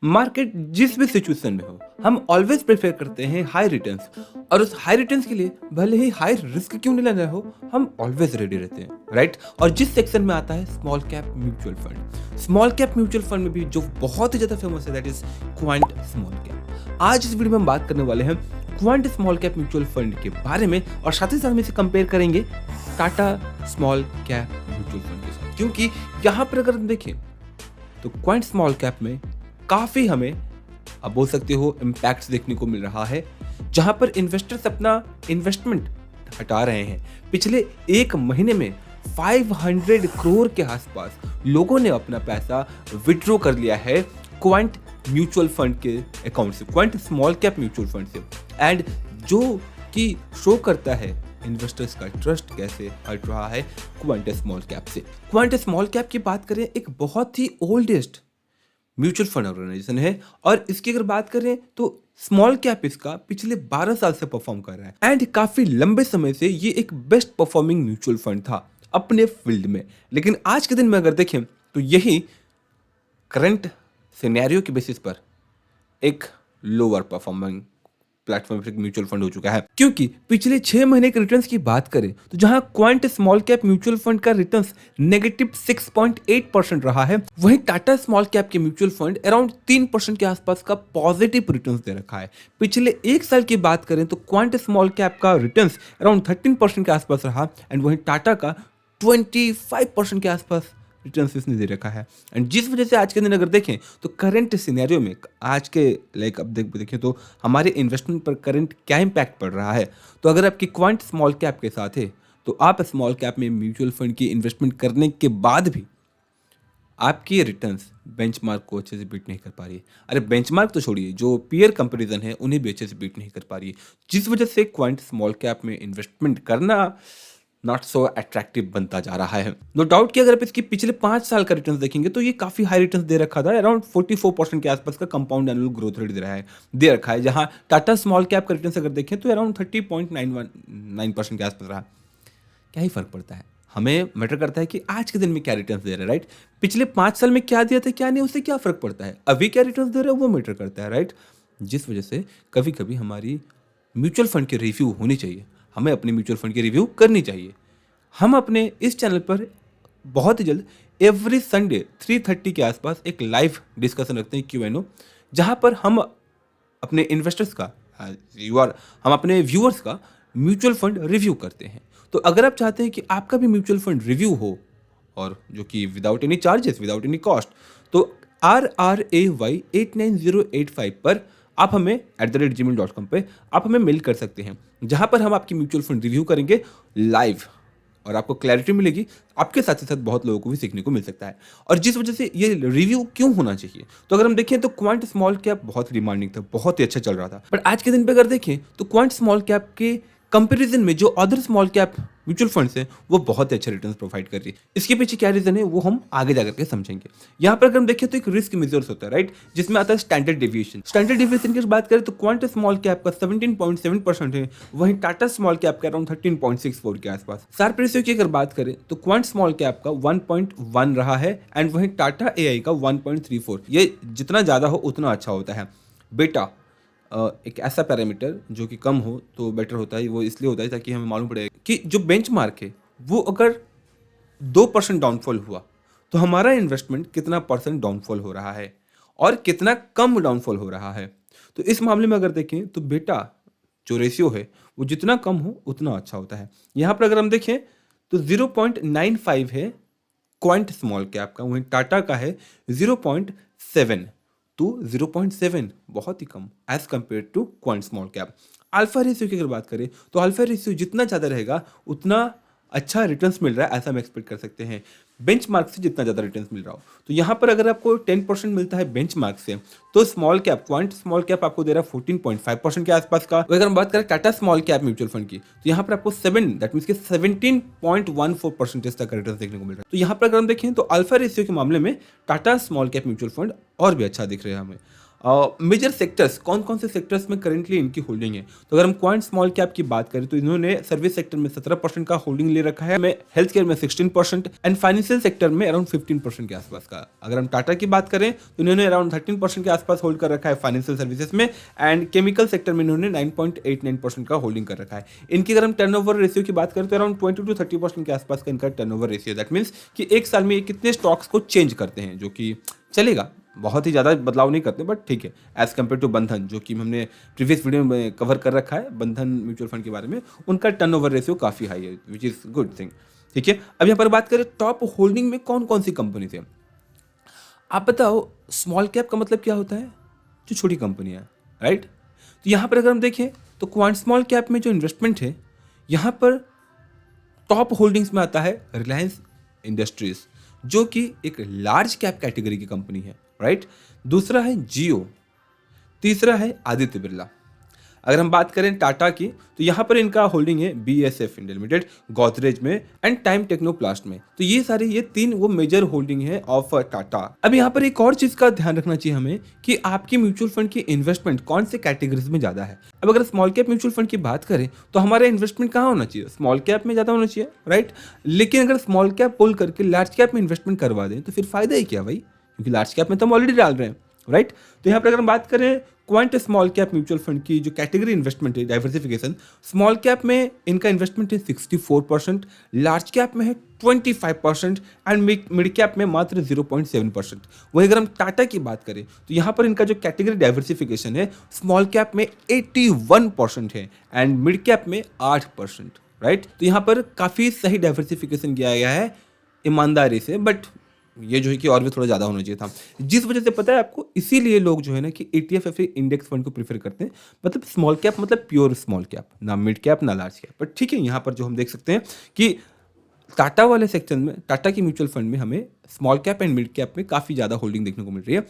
Market जिस भी situation में हो, हम ऑलवेज प्रेफर करते हैं हाई रिटर्न्स। और उस हाई रिटर्न्स के लिए भले ही हाई रिस्क क्यों नहीं लेना हो, हम ऑलवेज रेडी रहते हैं, राइट। और जिस सेक्शन में आता है small cap mutual fund, small cap mutual fund में भी जो बहुत ही ज्यादा फेमस है that is quant small cap. आज इस वीडियो में हम बात करने वाले हैं quant small cap mutual fund के बारे में, और साथ ही साथ में इसे कंपेयर करेंगे Tata small cap mutual fund के साथ। क्योंकि यहाँ पर अगर हम देखें तो क्वांट स्मॉल कैप में काफी हमें, आप बोल सकते हो, इम्पैक्ट देखने को मिल रहा है, जहां पर इन्वेस्टर्स अपना इन्वेस्टमेंट हटा रहे हैं। पिछले एक महीने में 500 करोड़ के आसपास लोगों ने अपना पैसा विड्रॉ कर लिया है क्वांट म्यूचुअल फंड के अकाउंट से, quant small cap mutual fund से। एंड जो कि शो करता है इन्वेस्टर्स का ट्रस्ट कैसे हट रहा है क्वांट स्मॉल कैप से। क्वांट स्मॉल कैप की बात करें, एक बहुत ही ओल्डेस्ट म्यूचुअल फंड ऑर्गेनाइजेशन है, और इसकी अगर बात करें तो स्मॉल कैप इसका पिछले 12 साल से परफॉर्म कर रहा है। एंड काफी लंबे समय से ये एक बेस्ट परफॉर्मिंग म्यूचुअल फंड था अपने फील्ड में। लेकिन आज के दिन में अगर देखें तो यही करंट सिनेरियो के बेसिस पर एक लोअर परफॉर्मिंग प्लेटफॉर्म पर म्यूचुअल फंड हो चुका है। क्योंकि पिछले 6 महीने के रिटर्न्स की बात करें तो जहां quant small cap mutual fund का रिटर्न्स नेगेटिव 6.8% रहा है, वहीं टाटा स्मॉल कैप के म्यूचुअल फंड अराउंड 3% के आसपास का पॉजिटिव रिटर्न्स दे रखा है। पिछले एक साल की बात करें तो क्वांट स्मॉल कैप का रिटर्न्स अराउंड 13% के आसपास रहा, एंड वहीं टाटा का 25% के आसपास रिटर्न्स इसने दे रखा है। एंड जिस वजह से आज के दिन अगर देखें तो करंट सिनेरियो में आज के अब देखें तो हमारे इन्वेस्टमेंट पर करंट क्या इम्पैक्ट पड़ रहा है। तो अगर आपकी क्वांट स्मॉल कैप के साथ है तो आप स्मॉल कैप में म्यूचुअल फंड की इन्वेस्टमेंट करने के बाद भी आपकी रिटर्न्स बेंचमार्क को अच्छे से बीट नहीं कर पा रही है। अरे बेंचमार्क तो छोड़िए, जो पीयर कंपैरिजन है उन्हें भी अच्छे से बीट नहीं कर पा रही है, जिस वजह से क्वांट स्मॉल कैप में इन्वेस्टमेंट करना नॉट सो अट्रैक्टिव बनता जा रहा है। नो डाउट कि अगर आप इसकी पिछले 5 साल का रिटर्न देखेंगे तो ये काफी हाई रिटर्न दे रखा था, अराउंड 44% के आसपास का कंपाउंड एनुअल ग्रोथ रेट दे रखा है। जहां टाटा स्मॉल कैप का रिटर्न अगर देखें तो अराउंड 30.9% के आसपास रहा। क्या ही फर्क पड़ता है, हमें मैटर करता है कि आज के दिन में क्या रिटर्न दे रहा है, राइट। पिछले 5 साल में क्या दिया था क्या नहीं, उससे क्या फर्क पड़ता है, अभी क्या रिटर्न दे रहा है वो मैटर करता है, राइट। जिस वजह से कभी कभी हमारी म्यूचुअल फंड की रिव्यू होनी चाहिए, हमें अपने म्यूचुअल फंड की रिव्यू करनी चाहिए। हम अपने इस चैनल पर बहुत ही जल्द एवरी संडे 3:30 के आसपास एक लाइव डिस्कशन रखते हैं, Q&A, जहां पर हम अपने इन्वेस्टर्स का हम अपने व्यूअर्स का म्यूचुअल फंड रिव्यू करते हैं। तो अगर आप चाहते हैं कि आपका भी म्यूचुअल फंड रिव्यू हो, और जो कि without any charges, without any cost, तो RRAY89085 पर आप हमें @gmail.com पे आप हमें मेल कर सकते हैं, जहां पर हम आपकी म्यूचुअल फंड रिव्यू करेंगे लाइव, और आपको क्लैरिटी मिलेगी। आपके साथ ही साथ बहुत लोगों को भी सीखने को मिल सकता है। और जिस वजह से ये रिव्यू क्यों होना चाहिए, तो अगर हम देखें तो क्वांट स्मॉल कैप बहुत डिमांडिंग था, बहुत ही अच्छा चल रहा था, बट आज के दिन पे अगर देखें तो क्वांट स्मॉल कैप के कंपैरिजन में जो other small cap mutual funds हैं वो बहुत ही अच्छे रिटर्न्स प्रोवाइड कर रही है। इसके पीछे क्या रीजन है वो हम आगे जाकर के समझेंगे। यहाँ पर अगर हम देखें तो एक रिस्क मेजर्स होता है, राइट, जिसमें आता है स्टैंडर्ड डेविएशन। स्टैंडर्ड डेविएशन की बात करें तो क्वांट स्मॉल कैप का 17.7% है, वहीं टाटा स्मॉल कैप का अराउंड 13.64 के आसपास। शार्प रेशियो की अगर बात करें तो क्वांट स्मॉल कैप का 1.1 रहा है, एंड वहीं टाटा एआई का 1.34। ये जितना ज्यादा हो उतना अच्छा होता है। बेटा एक ऐसा पैरामीटर जो कि कम हो तो बेटर होता है, वो इसलिए होता है ताकि हमें मालूम पड़े कि जो बेंचमार्क है वो अगर 2% डाउनफॉल हुआ तो हमारा इन्वेस्टमेंट कितना परसेंट डाउनफॉल हो रहा है और कितना कम डाउनफॉल हो रहा है। तो इस मामले में अगर देखें तो बेटा जो रेशियो है वो जितना कम हो उतना अच्छा होता है। यहाँ पर अगर हम देखें तो 0.95 है क्वांट स्मॉल कैप का, वहीं टाटा का है 0.7, तो 0.7 बहुत ही कम as compared to quant small cap. Alpha ratio की अगर बात करें तो अल्फा रेशियो जितना ज़्यादा रहेगा उतना अच्छा रिटर्न्स मिल रहा है, ऐसा हम एक्सपेक्ट कर सकते हैं बेंचमार्क से जितना ज़्यादा रिटर्न्स मिल रहा हो। तो यहाँ पर अगर आपको 10% मिलता है बेंचमार्क से, तो small cap quant small cap आपको दे रहा है 14.5% के आसपास का। अगर हम बात करें Tata small cap mutual fund की तो यहाँ पर आपको 7 दैट मीन्स कि 17.14% तक का रिटर्न देखने को मिल रहा है। तो यहाँ पर अगर हम देखें तो अल्फा रेशियो के मामले में Tata small cap mutual fund और भी अच्छा दिख रहा है हमें। मेजर सेक्टर्स कौन कौन से सेक्टर्स में करेंटली इनकी होल्डिंग है, तो अगर हम क्वांट स्मॉल कैप की बात करें तो इन्होंने सर्विस सेक्टर में 17% का होल्डिंग ले रखा है, हेल्थ केयर में 16% एंड फाइनेंशियल सेक्टर में अराउंड 15% के आसपास का। अगर हम टाटा की बात करें तो इन्होंने अराउंड 13% के आसपास होल्ड कर रखा है फाइनेंशियल सर्विसेज में, एंड केमिकल सेक्टर में इन्होंने 9.89% का होल्डिंग कर रखा है। इनकी अगर हम टर्नओवर रेशियो की बात करें तो अराउंड 20 to 30% के आसपास का इनका टर्नओवर रेशियो। दैट मीन्स कि एक साल में ये कितने स्टॉक्स को चेंज करते हैं, जो कि चलेगा, बहुत ही ज़्यादा बदलाव नहीं करते, बट ठीक है एज कम्पेयर टू बंधन, जो कि हमने प्रीवियस वीडियो में कवर कर रखा है बंधन म्यूचुअल फंड के बारे में, उनका टर्नओवर रेशियो काफ़ी हाई है, विच इज़ गुड थिंग। ठीक है, अब यहाँ पर बात करें टॉप होल्डिंग में कौन कौन सी कंपनी थे। आप बताओ स्मॉल कैप का मतलब क्या होता है, जो छोटी कंपनियाँ, राइट। तो यहाँ पर अगर हम देखें तो क्वांट स्मॉल कैप में जो इन्वेस्टमेंट है, यहाँ पर टॉप होल्डिंग्स में आता है रिलायंस इंडस्ट्रीज, जो कि एक लार्ज कैप कैटेगरी की कंपनी है, राइट। दूसरा है जियो, तीसरा है आदित्य बिरला। अगर हम बात करें टाटा की तो यहाँ पर इनका होल्डिंग है BSF इंडिया लिमिटेड, गोदरेज में एंड टाइम टेक्नोप्लास्ट में। तो ये तीन वो मेजर होल्डिंग है ऑफ टाटा। अब यहाँ पर एक और चीज का ध्यान रखना चाहिए हमें कि आपकी म्यूचुअल फंड की इन्वेस्टमेंट कौन से कैटेगरीज में ज्यादा है। अब अगर स्मॉल कैप म्यूचुअल फंड की बात करें तो हमारा इन्वेस्टमेंट कहाँ होना चाहिए, स्मॉल कैप में ज्यादा होना चाहिए, राइट। लेकिन अगर स्मॉल कैप पुल करके लार्ज कैप में इन्वेस्टमेंट करवा दें तो फिर फायदा ही क्या भाई, क्योंकि लार्ज कैप में तो हम ऑलरेडी डाल रहे हैं, राइट। तो यहाँ पर अगर हम बात करें quant small cap mutual fund की जो कैटेगरी इन्वेस्टमेंट है, डाइवर्सिफिकेशन, स्मॉल कैप में इनका इन्वेस्टमेंट है 64%, लार्ज कैप में है 25% एंड मिड कैप में मात्र 0.7%। वही अगर हम टाटा की बात करें तो यहाँ पर इनका जो कैटेगरी डाइवर्सिफिकेशन है, स्मॉल कैप में 81% है एंड मिड कैप में 8%, राइट। तो यहाँ पर काफ़ी सही डाइवर्सिफिकेशन किया गया है ईमानदारी से, बट ये जो है कि और भी थोड़ा ज़्यादा होना चाहिए था, जिस वजह से पता है आपको, इसीलिए लोग जो है ना कि ETF इंडेक्स फंड को प्रीफर करते हैं। मतलब स्मॉल कैप मतलब प्योर स्मॉल कैप, ना मिड कैप ना लार्ज कैप। बट ठीक है, यहाँ पर जो हम देख सकते हैं कि टाटा वाले सेक्शन में, टाटा की म्यूचुअल फंड में हमें small cap and mid cap में काफ़ी ज़्यादा होल्डिंग देखने को मिल रही है।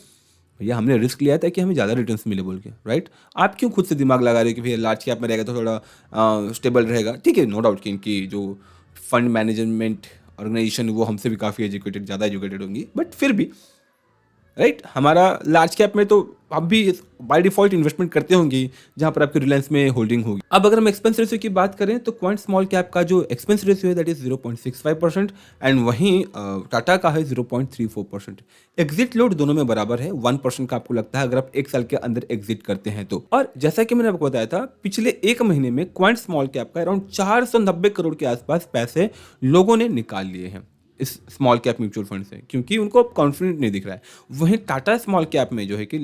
भैया हमने रिस्क लिया था कि हमें ज़्यादा रिटर्न मिले बोल के, राइट। आप क्यों खुद से दिमाग लगा रहे हो कि भैया लार्ज कैप में रहेगा तो थोड़ा स्टेबल रहेगा। ठीक है, नो डाउट कि इनकी जो फंड मैनेजमेंट ऑर्गेनाइजेशन वो हमसे भी काफ़ी एजुकेटेड, ज़्यादा एजुकेटेड होंगी, बट फिर भी राइट हमारा लार्ज कैप में तो आप भी बाय डिफॉल्ट इन्वेस्टमेंट करते होंगे जहां पर आपकी रिलायंस में होल्डिंग होगी। अब अगर हम एक्सपेंस रेशियो की बात करें तो क्वांट स्मॉल कैप का जो एक्सपेंस रेशियो है दैट इज 0.65% एंड वहीं टाटा का है 0.34%। एग्जिट लोड दोनों में बराबर है, 1% का आपको लगता है अगर आप एक साल के अंदर एग्जिट करते हैं तो। और जैसा कि मैंने आपको बताया था, पिछले एक महीने में क्वांट स्मॉल कैप का अराउंड 490 करोड़ के आसपास पैसे लोगों ने निकाल लिए हैं इस स्मॉल कैप म्यूचुअल फंड से, क्योंकि उनको अब कॉन्फिडेंट नहीं दिख रहा है। वहीं टाटा स्मॉल कैप में जो है कि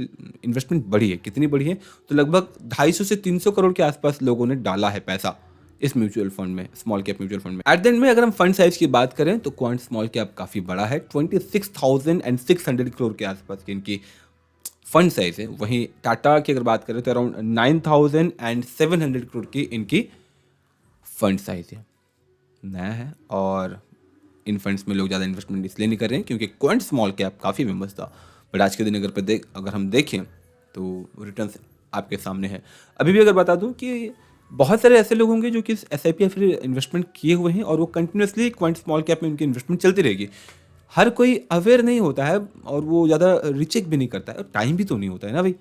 इन्वेस्टमेंट बढ़ी है, कितनी बढ़ी है तो लगभग 250 से 300 करोड़ के आसपास लोगों ने डाला है पैसा इस म्यूचुअल फंड में, स्मॉल कैप म्यूचुअल फंड में। एट द एंड में अगर हम फंड साइज की बात करें तो क्वांट स्मॉल कैप काफ़ी बड़ा है, 26,600 करोड़ के आसपास की इनकी फंड साइज है। वहीं टाटा की अगर बात करें तो अराउंड 9,700 करोड़ की इनकी फंड साइज है, नया है। और इन फंड्स में लोग ज़्यादा इन्वेस्टमेंट इसलिए नहीं कर रहे हैं क्योंकि क्वांट स्मॉल कैप काफ़ी फेमस था, बट आज के दिन अगर हम देखें तो रिटर्न्स आपके सामने है। अभी भी अगर बता दूं कि बहुत सारे ऐसे लोग होंगे जो कि SIP या फिर इन्वेस्टमेंट किए हुए हैं और वो कंटिन्यूसली क्वांट स्मॉल कैप में उनकी इन्वेस्टमेंट चलती रहेगी। हर कोई अवेयर नहीं होता है और वो ज़्यादा रिचेक भी नहीं करता है और टाइम भी तो नहीं होता है ना भाई,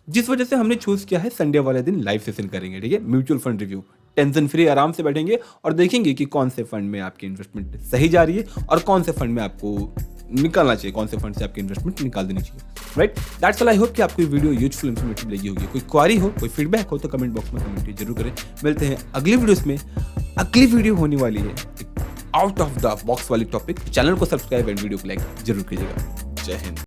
जिस वजह से हमने चूज़ किया है संडे वाले दिन लाइव सेशन करेंगे, ठीक है, mutual fund review, tension free आराम से बैठेंगे और देखेंगे कि कौन से फंड में आपकी इन्वेस्टमेंट सही जा रही है और कौन से फंड में आपको निकालना चाहिए, कौन से फंड से आपकी इन्वेस्टमेंट निकाल देनी चाहिए, right. That's all. I hope कि आपको ये वीडियो यूजफुल इन्फॉर्मेटिव लगी होगी। कोई क्वारी हो, कोई फीडबैक हो तो कमेंट बॉक्स में कमेंट जरूर करें। मिलते हैं अगली वीडियोस में। अगली वीडियो होने वाली है आउट ऑफ द बॉक्स वाली टॉपिक। चैनल को सब्सक्राइब एंड वीडियो को लाइक जरूर कीजिएगा। जय हिंद।